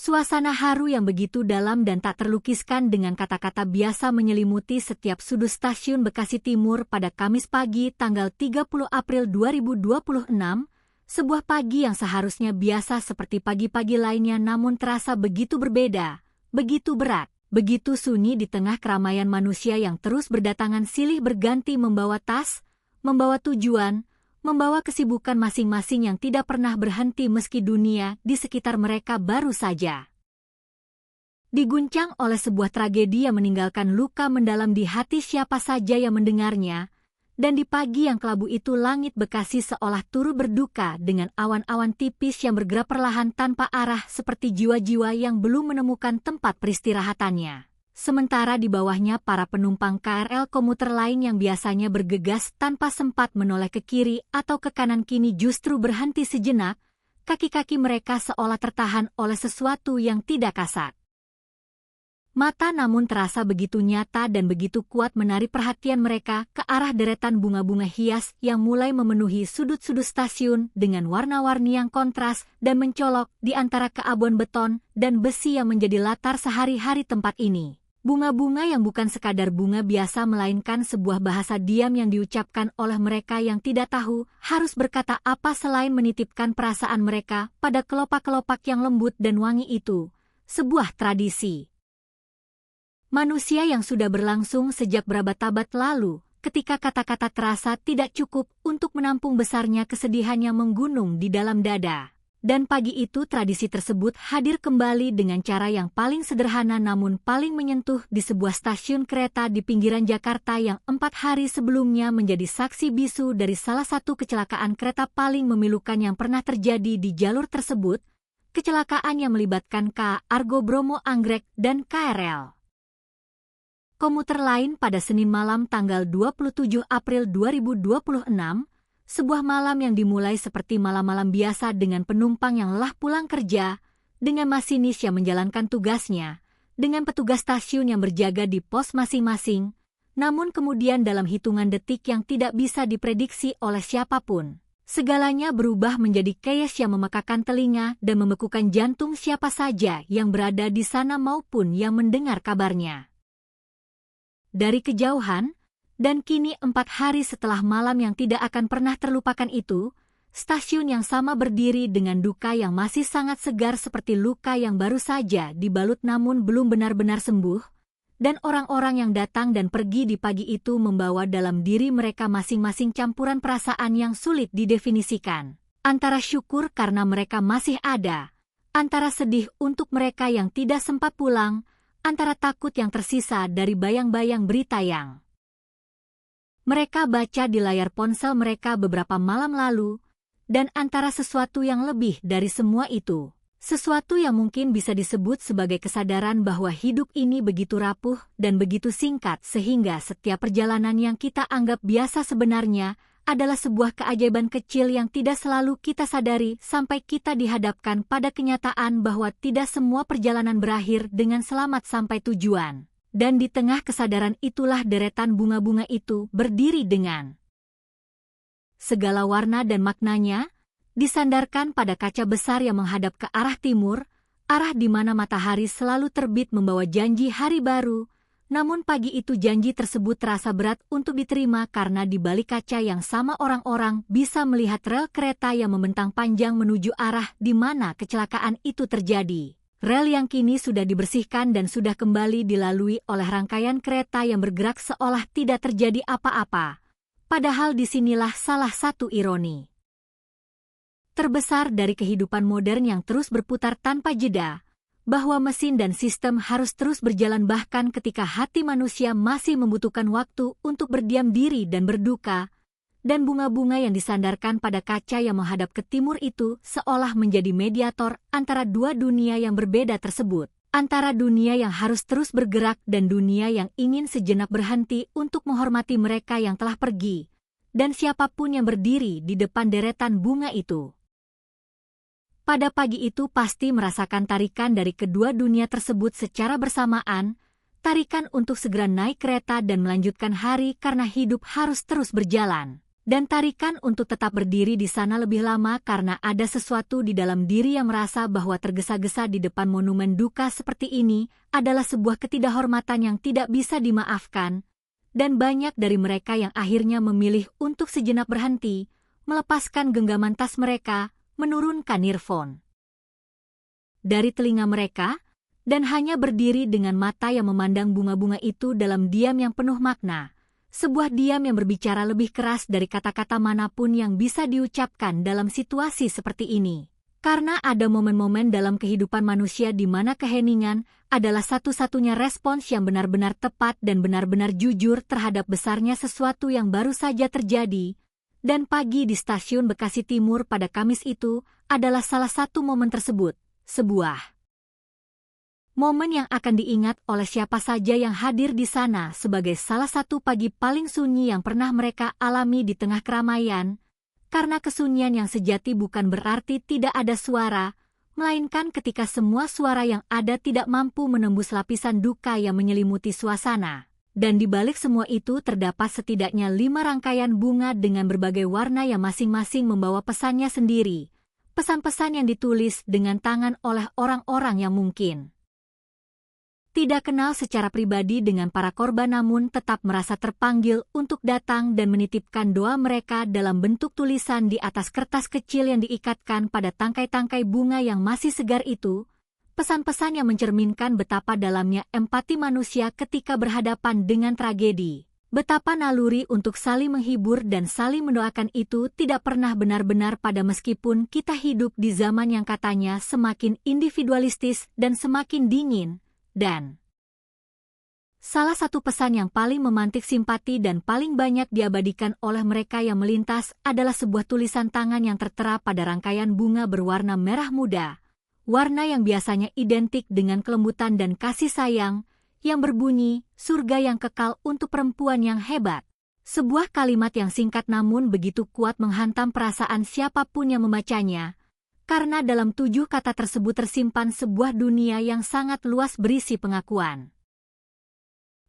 Suasana haru yang begitu dalam dan tak terlukiskan dengan kata-kata biasa menyelimuti setiap sudut stasiun Bekasi Timur pada Kamis pagi tanggal 30 April 2026, sebuah pagi yang seharusnya biasa seperti pagi-pagi lainnya namun terasa begitu berbeda, begitu berat, begitu sunyi di tengah keramaian manusia yang terus berdatangan silih berganti membawa tas, membawa tujuan, membawa kesibukan masing-masing yang tidak pernah berhenti meski dunia di sekitar mereka baru saja diguncang oleh sebuah tragedi yang meninggalkan luka mendalam di hati siapa saja yang mendengarnya, dan di pagi yang kelabu itu langit Bekasi seolah turut berduka dengan awan-awan tipis yang bergerak perlahan tanpa arah seperti jiwa-jiwa yang belum menemukan tempat peristirahatannya. Sementara di bawahnya para penumpang KRL komuter lain yang biasanya bergegas tanpa sempat menoleh ke kiri atau ke kanan kini justru berhenti sejenak, kaki-kaki mereka seolah tertahan oleh sesuatu yang tidak kasat. Mata namun terasa begitu nyata dan begitu kuat menarik perhatian mereka ke arah deretan bunga-bunga hias yang mulai memenuhi sudut-sudut stasiun dengan warna-warni yang kontras dan mencolok di antara keabuan beton dan besi yang menjadi latar sehari-hari tempat ini. Bunga-bunga yang bukan sekadar bunga biasa melainkan sebuah bahasa diam yang diucapkan oleh mereka yang tidak tahu harus berkata apa selain menitipkan perasaan mereka pada kelopak-kelopak yang lembut dan wangi itu, sebuah tradisi manusia yang sudah berlangsung sejak berabad-abad lalu, ketika kata-kata terasa tidak cukup untuk menampung besarnya kesedihan yang menggunung di dalam dada. Dan pagi itu tradisi tersebut hadir kembali dengan cara yang paling sederhana namun paling menyentuh di sebuah stasiun kereta di pinggiran Jakarta yang 4 hari sebelumnya menjadi saksi bisu dari salah satu kecelakaan kereta paling memilukan yang pernah terjadi di jalur tersebut, kecelakaan yang melibatkan KA Argo Bromo Anggrek dan KRL komuter lain pada Senin malam tanggal 27 April 2026, sebuah malam yang dimulai seperti malam-malam biasa dengan penumpang yang lelah pulang kerja, dengan masinis yang menjalankan tugasnya, dengan petugas stasiun yang berjaga di pos masing-masing, namun kemudian dalam hitungan detik yang tidak bisa diprediksi oleh siapapun, segalanya berubah menjadi chaos yang memekakan telinga dan membekukan jantung siapa saja yang berada di sana maupun yang mendengar kabarnya. Dari kejauhan, dan kini 4 hari setelah malam yang tidak akan pernah terlupakan itu, stasiun yang sama berdiri dengan duka yang masih sangat segar seperti luka yang baru saja dibalut namun belum benar-benar sembuh, dan orang-orang yang datang dan pergi di pagi itu membawa dalam diri mereka masing-masing campuran perasaan yang sulit didefinisikan. Antara syukur karena mereka masih ada, antara sedih untuk mereka yang tidak sempat pulang, antara takut yang tersisa dari bayang-bayang berita yang mereka baca di layar ponsel mereka beberapa malam lalu, dan antara sesuatu yang lebih dari semua itu. Sesuatu yang mungkin bisa disebut sebagai kesadaran bahwa hidup ini begitu rapuh dan begitu singkat sehingga setiap perjalanan yang kita anggap biasa sebenarnya adalah sebuah keajaiban kecil yang tidak selalu kita sadari sampai kita dihadapkan pada kenyataan bahwa tidak semua perjalanan berakhir dengan selamat sampai tujuan. Dan di tengah kesadaran itulah deretan bunga-bunga itu berdiri dengan segala warna dan maknanya, disandarkan pada kaca besar yang menghadap ke arah timur, arah di mana matahari selalu terbit membawa janji hari baru, namun pagi itu janji tersebut terasa berat untuk diterima karena di balik kaca yang sama orang-orang bisa melihat rel kereta yang membentang panjang menuju arah di mana kecelakaan itu terjadi. Rel yang kini sudah dibersihkan dan sudah kembali dilalui oleh rangkaian kereta yang bergerak seolah tidak terjadi apa-apa. Padahal disinilah salah satu ironi terbesar dari kehidupan modern yang terus berputar tanpa jeda, bahwa mesin dan sistem harus terus berjalan bahkan ketika hati manusia masih membutuhkan waktu untuk berdiam diri dan berduka, dan bunga-bunga yang disandarkan pada kaca yang menghadap ke timur itu seolah menjadi mediator antara dua dunia yang berbeda tersebut. Antara dunia yang harus terus bergerak dan dunia yang ingin sejenak berhenti untuk menghormati mereka yang telah pergi, dan siapapun yang berdiri di depan deretan bunga itu. Pada pagi itu pasti merasakan tarikan dari kedua dunia tersebut secara bersamaan, tarikan untuk segera naik kereta dan melanjutkan hari karena hidup harus terus berjalan. dan tarikan untuk tetap berdiri di sana lebih lama karena ada sesuatu di dalam diri yang merasa bahwa tergesa-gesa di depan monumen duka seperti ini adalah sebuah ketidakhormatan yang tidak bisa dimaafkan, dan banyak dari mereka yang akhirnya memilih untuk sejenak berhenti, melepaskan genggaman tas mereka, menurunkan earphone dari telinga mereka, dan hanya berdiri dengan mata yang memandang bunga-bunga itu dalam diam yang penuh makna. Sebuah diam yang berbicara lebih keras dari kata-kata manapun yang bisa diucapkan dalam situasi seperti ini. Karena ada momen-momen dalam kehidupan manusia di mana keheningan adalah satu-satunya respons yang benar-benar tepat dan benar-benar jujur terhadap besarnya sesuatu yang baru saja terjadi. Dan pagi di stasiun Bekasi Timur pada Kamis itu adalah salah satu momen tersebut. Sebuah momen yang akan diingat oleh siapa saja yang hadir di sana sebagai salah satu pagi paling sunyi yang pernah mereka alami di tengah keramaian, karena kesunyian yang sejati bukan berarti tidak ada suara, melainkan ketika semua suara yang ada tidak mampu menembus lapisan duka yang menyelimuti suasana. Dan di balik semua itu terdapat setidaknya 5 rangkaian bunga dengan berbagai warna yang masing-masing membawa pesannya sendiri, pesan-pesan yang ditulis dengan tangan oleh orang-orang yang mungkin tidak kenal secara pribadi dengan para korban namun tetap merasa terpanggil untuk datang dan menitipkan doa mereka dalam bentuk tulisan di atas kertas kecil yang diikatkan pada tangkai-tangkai bunga yang masih segar itu, pesan-pesan yang mencerminkan betapa dalamnya empati manusia ketika berhadapan dengan tragedi. Betapa naluri untuk saling menghibur dan saling mendoakan itu tidak pernah benar-benar pada meskipun kita hidup di zaman yang katanya semakin individualistis dan semakin dingin. Dan salah satu pesan yang paling memantik simpati dan paling banyak diabadikan oleh mereka yang melintas adalah sebuah tulisan tangan yang tertera pada rangkaian bunga berwarna merah muda, warna yang biasanya identik dengan kelembutan dan kasih sayang, yang berbunyi, surga yang kekal untuk perempuan yang hebat. Sebuah kalimat yang singkat namun begitu kuat menghantam perasaan siapapun yang membacanya, karena dalam 7 kata tersebut tersimpan sebuah dunia yang sangat luas berisi pengakuan,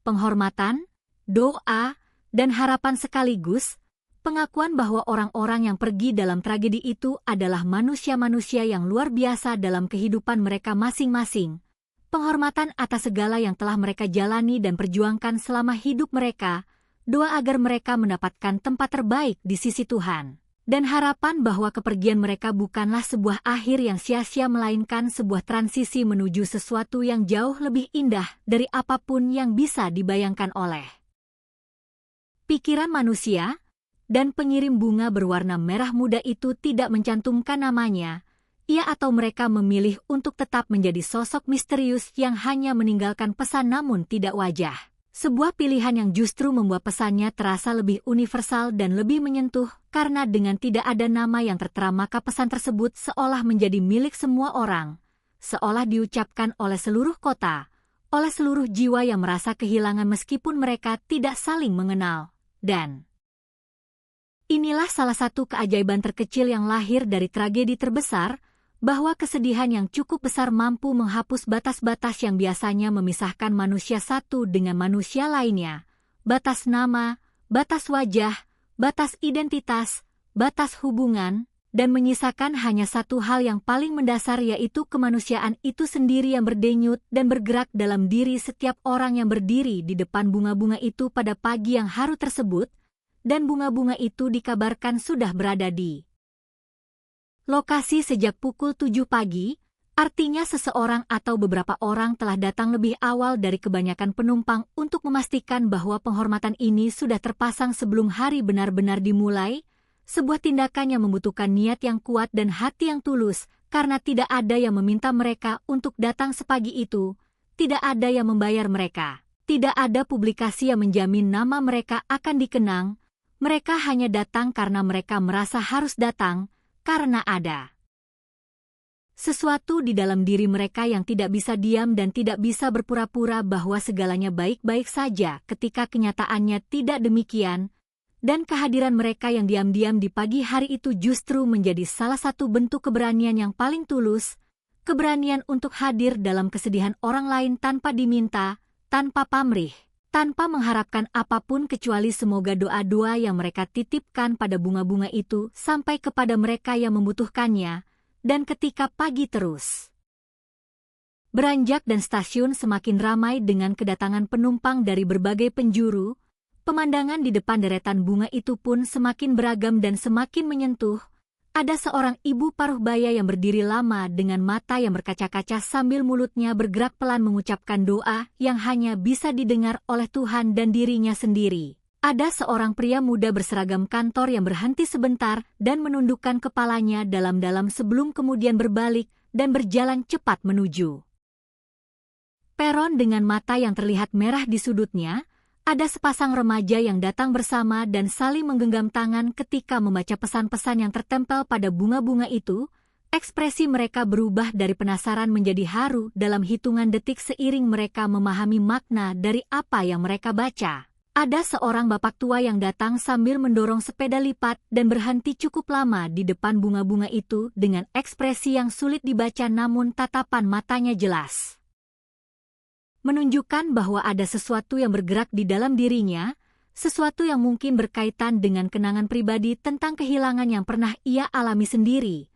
penghormatan, doa, dan harapan sekaligus, pengakuan bahwa orang-orang yang pergi dalam tragedi itu adalah manusia-manusia yang luar biasa dalam kehidupan mereka masing-masing, penghormatan atas segala yang telah mereka jalani dan perjuangkan selama hidup mereka, doa agar mereka mendapatkan tempat terbaik di sisi Tuhan. Dan harapan bahwa kepergian mereka bukanlah sebuah akhir yang sia-sia melainkan sebuah transisi menuju sesuatu yang jauh lebih indah dari apapun yang bisa dibayangkan oleh pikiran manusia, dan pengirim bunga berwarna merah muda itu tidak mencantumkan namanya, ia atau mereka memilih untuk tetap menjadi sosok misterius yang hanya meninggalkan pesan namun tidak wajah. Sebuah pilihan yang justru membuat pesannya terasa lebih universal dan lebih menyentuh, karena dengan tidak ada nama yang tertera maka pesan tersebut seolah menjadi milik semua orang, seolah diucapkan oleh seluruh kota, oleh seluruh jiwa yang merasa kehilangan meskipun mereka tidak saling mengenal. Dan inilah salah satu keajaiban terkecil yang lahir dari tragedi terbesar, bahwa kesedihan yang cukup besar mampu menghapus batas-batas yang biasanya memisahkan manusia satu dengan manusia lainnya, batas nama, batas wajah, batas identitas, batas hubungan, dan menyisakan hanya satu hal yang paling mendasar yaitu kemanusiaan itu sendiri yang berdenyut dan bergerak dalam diri setiap orang yang berdiri di depan bunga-bunga itu pada pagi yang haru tersebut, dan bunga-bunga itu dikabarkan sudah berada di lokasi sejak pukul 7 pagi, artinya seseorang atau beberapa orang telah datang lebih awal dari kebanyakan penumpang untuk memastikan bahwa penghormatan ini sudah terpasang sebelum hari benar-benar dimulai, sebuah tindakan yang membutuhkan niat yang kuat dan hati yang tulus, karena tidak ada yang meminta mereka untuk datang sepagi itu, tidak ada yang membayar mereka, tidak ada publikasi yang menjamin nama mereka akan dikenang, mereka hanya datang karena mereka merasa harus datang, karena ada sesuatu di dalam diri mereka yang tidak bisa diam dan tidak bisa berpura-pura bahwa segalanya baik-baik saja ketika kenyataannya tidak demikian, dan kehadiran mereka yang diam-diam di pagi hari itu justru menjadi salah satu bentuk keberanian yang paling tulus, keberanian untuk hadir dalam kesedihan orang lain tanpa diminta, tanpa pamrih, tanpa mengharapkan apapun kecuali semoga doa-doa yang mereka titipkan pada bunga-bunga itu sampai kepada mereka yang membutuhkannya, dan ketika pagi terus beranjak dan stasiun semakin ramai dengan kedatangan penumpang dari berbagai penjuru, pemandangan di depan deretan bunga itu pun semakin beragam dan semakin menyentuh. Ada seorang ibu paruh baya yang berdiri lama dengan mata yang berkaca-kaca sambil mulutnya bergerak pelan mengucapkan doa yang hanya bisa didengar oleh Tuhan dan dirinya sendiri. Ada seorang pria muda berseragam kantor yang berhenti sebentar dan menundukkan kepalanya dalam-dalam sebelum kemudian berbalik dan berjalan cepat menuju peron dengan mata yang terlihat merah di sudutnya. Ada sepasang remaja yang datang bersama dan saling menggenggam tangan ketika membaca pesan-pesan yang tertempel pada bunga-bunga itu. Ekspresi mereka berubah dari penasaran menjadi haru dalam hitungan detik seiring mereka memahami makna dari apa yang mereka baca. Ada seorang bapak tua yang datang sambil mendorong sepeda lipat dan berhenti cukup lama di depan bunga-bunga itu dengan ekspresi yang sulit dibaca namun tatapan matanya jelas menunjukkan bahwa ada sesuatu yang bergerak di dalam dirinya, sesuatu yang mungkin berkaitan dengan kenangan pribadi tentang kehilangan yang pernah ia alami sendiri.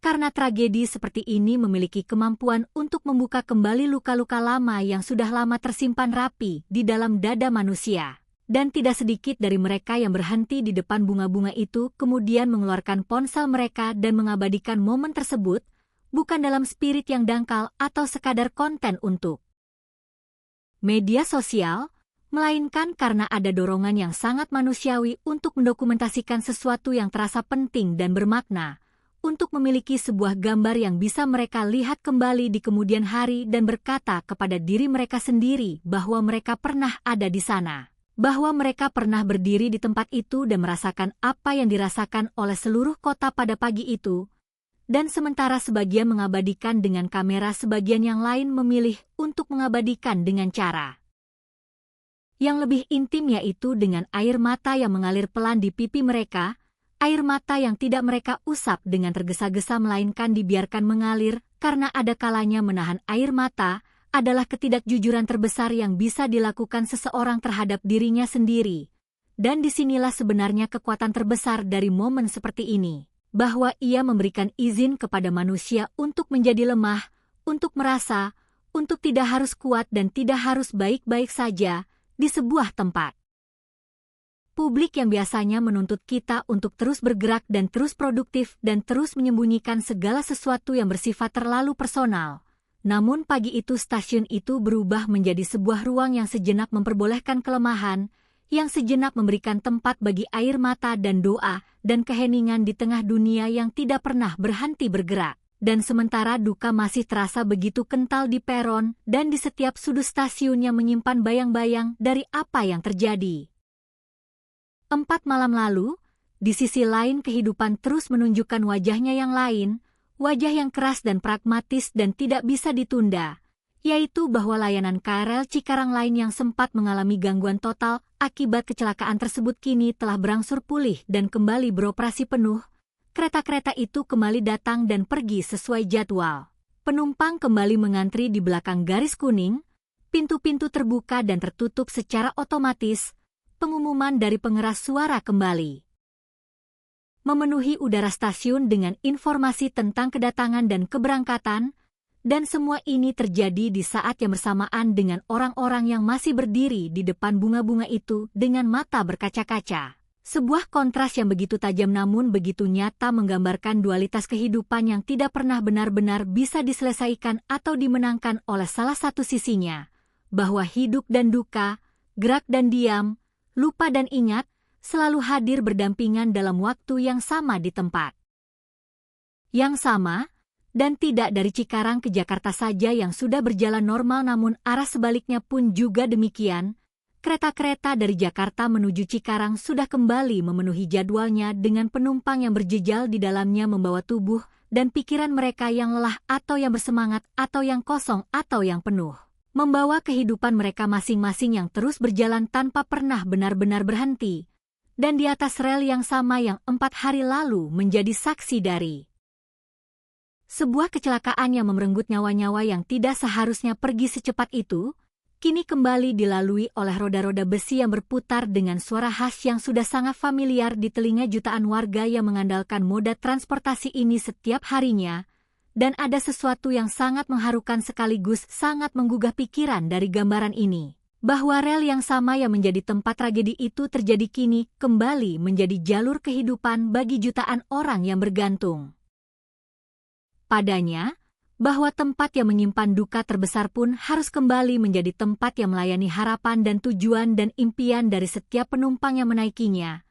Karena tragedi seperti ini memiliki kemampuan untuk membuka kembali luka-luka lama yang sudah lama tersimpan rapi di dalam dada manusia. Dan tidak sedikit dari mereka yang berhenti di depan bunga-bunga itu kemudian mengeluarkan ponsel mereka dan mengabadikan momen tersebut, bukan dalam spirit yang dangkal atau sekadar konten untuk media sosial, melainkan karena ada dorongan yang sangat manusiawi untuk mendokumentasikan sesuatu yang terasa penting dan bermakna, untuk memiliki sebuah gambar yang bisa mereka lihat kembali di kemudian hari dan berkata kepada diri mereka sendiri bahwa mereka pernah ada di sana, bahwa mereka pernah berdiri di tempat itu dan merasakan apa yang dirasakan oleh seluruh kota pada pagi itu. Dan sementara sebagian mengabadikan dengan kamera, sebagian yang lain memilih untuk mengabadikan dengan cara yang lebih intim, yaitu dengan air mata yang mengalir pelan di pipi mereka, air mata yang tidak mereka usap dengan tergesa-gesa melainkan dibiarkan mengalir, karena ada kalanya menahan air mata adalah ketidakjujuran terbesar yang bisa dilakukan seseorang terhadap dirinya sendiri. Dan disinilah sebenarnya kekuatan terbesar dari momen seperti ini, bahwa ia memberikan izin kepada manusia untuk menjadi lemah, untuk merasa, untuk tidak harus kuat dan tidak harus baik-baik saja di sebuah tempat publik yang biasanya menuntut kita untuk terus bergerak dan terus produktif dan terus menyembunyikan segala sesuatu yang bersifat terlalu personal. Namun pagi itu stasiun itu berubah menjadi sebuah ruang yang sejenak memperbolehkan kelemahan, yang sejenak memberikan tempat bagi air mata dan doa dan keheningan di tengah dunia yang tidak pernah berhenti bergerak. Dan sementara duka masih terasa begitu kental di peron dan di setiap sudut stasiun yang menyimpan bayang-bayang dari apa yang terjadi 4 malam lalu, di sisi lain kehidupan terus menunjukkan wajahnya yang lain, wajah yang keras dan pragmatis dan tidak bisa ditunda, yaitu bahwa layanan KRL Cikarang Line yang sempat mengalami gangguan total akibat kecelakaan tersebut kini telah berangsur pulih dan kembali beroperasi penuh. Kereta-kereta itu kembali datang dan pergi sesuai jadwal. Penumpang kembali mengantri di belakang garis kuning, pintu-pintu terbuka dan tertutup secara otomatis, pengumuman dari pengeras suara kembali memenuhi udara stasiun dengan informasi tentang kedatangan dan keberangkatan, dan semua ini terjadi di saat yang bersamaan dengan orang-orang yang masih berdiri di depan bunga-bunga itu dengan mata berkaca-kaca. Sebuah kontras yang begitu tajam namun begitu nyata menggambarkan dualitas kehidupan yang tidak pernah benar-benar bisa diselesaikan atau dimenangkan oleh salah satu sisinya, bahwa hidup dan duka, gerak dan diam, lupa dan ingat, selalu hadir berdampingan dalam waktu yang sama di tempat yang sama, dan tidak dari Cikarang ke Jakarta saja yang sudah berjalan normal namun arah sebaliknya pun juga demikian. Kereta-kereta dari Jakarta menuju Cikarang sudah kembali memenuhi jadwalnya dengan penumpang yang berjejal di dalamnya membawa tubuh dan pikiran mereka yang lelah atau yang bersemangat atau yang kosong atau yang penuh. Membawa kehidupan mereka masing-masing yang terus berjalan tanpa pernah benar-benar berhenti, dan di atas rel yang sama yang 4 hari lalu menjadi saksi dari sebuah kecelakaan yang memerenggut nyawa-nyawa yang tidak seharusnya pergi secepat itu, kini kembali dilalui oleh roda-roda besi yang berputar dengan suara khas yang sudah sangat familiar di telinga jutaan warga yang mengandalkan moda transportasi ini setiap harinya, dan ada sesuatu yang sangat mengharukan sekaligus sangat menggugah pikiran dari gambaran ini, bahwa rel yang sama yang menjadi tempat tragedi itu terjadi kini kembali menjadi jalur kehidupan bagi jutaan orang yang bergantung padanya, bahwa tempat yang menyimpan duka terbesar pun harus kembali menjadi tempat yang melayani harapan dan tujuan dan impian dari setiap penumpang yang menaikinya.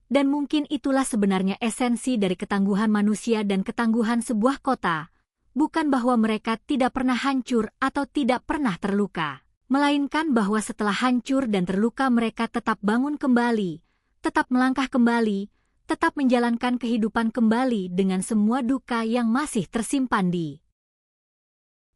Dan mungkin itulah sebenarnya esensi dari ketangguhan manusia dan ketangguhan sebuah kota, bukan bahwa mereka tidak pernah hancur atau tidak pernah terluka, melainkan bahwa setelah hancur dan terluka mereka tetap bangun kembali, tetap melangkah kembali, tetap menjalankan kehidupan kembali dengan semua duka yang masih tersimpan di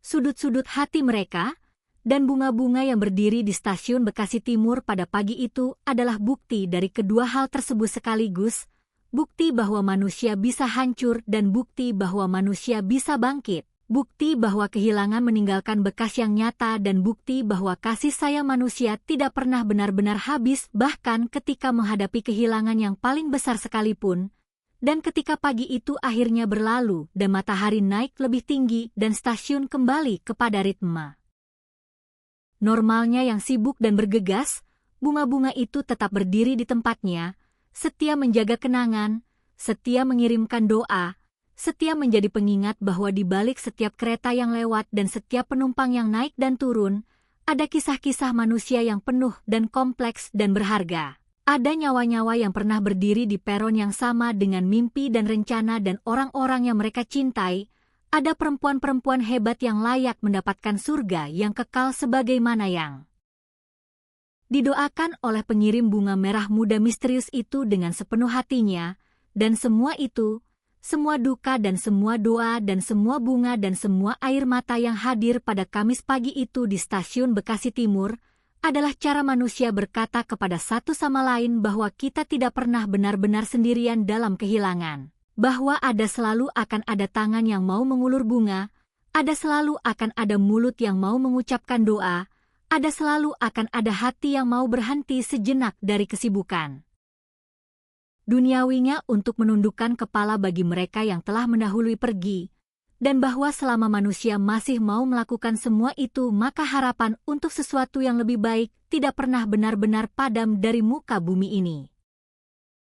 sudut-sudut hati mereka, dan bunga-bunga yang berdiri di stasiun Bekasi Timur pada pagi itu adalah bukti dari kedua hal tersebut sekaligus, bukti bahwa manusia bisa hancur dan bukti bahwa manusia bisa bangkit, bukti bahwa kehilangan meninggalkan bekas yang nyata dan bukti bahwa kasih sayang manusia tidak pernah benar-benar habis bahkan ketika menghadapi kehilangan yang paling besar sekalipun. Dan ketika pagi itu akhirnya berlalu dan matahari naik lebih tinggi dan stasiun kembali kepada ritme normalnya yang sibuk dan bergegas, bunga-bunga itu tetap berdiri di tempatnya, setia menjaga kenangan, setia mengirimkan doa, setia menjadi pengingat bahwa di balik setiap kereta yang lewat dan setiap penumpang yang naik dan turun, ada kisah-kisah manusia yang penuh dan kompleks dan berharga. Ada nyawa-nyawa yang pernah berdiri di peron yang sama dengan mimpi dan rencana dan orang-orang yang mereka cintai. Ada perempuan-perempuan hebat yang layak mendapatkan surga yang kekal sebagaimana yang didoakan oleh pengirim bunga merah muda misterius itu dengan sepenuh hatinya. Dan semua itu, semua duka dan semua doa dan semua bunga dan semua air mata yang hadir pada Kamis pagi itu di stasiun Bekasi Timur, adalah cara manusia berkata kepada satu sama lain bahwa kita tidak pernah benar-benar sendirian dalam kehilangan. Bahwa ada selalu akan ada tangan yang mau mengulur bunga, ada selalu akan ada mulut yang mau mengucapkan doa, ada selalu akan ada hati yang mau berhenti sejenak dari kesibukan duniawinya untuk menundukkan kepala bagi mereka yang telah mendahului pergi. Dan bahwa selama manusia masih mau melakukan semua itu maka harapan untuk sesuatu yang lebih baik tidak pernah benar-benar padam dari muka bumi ini.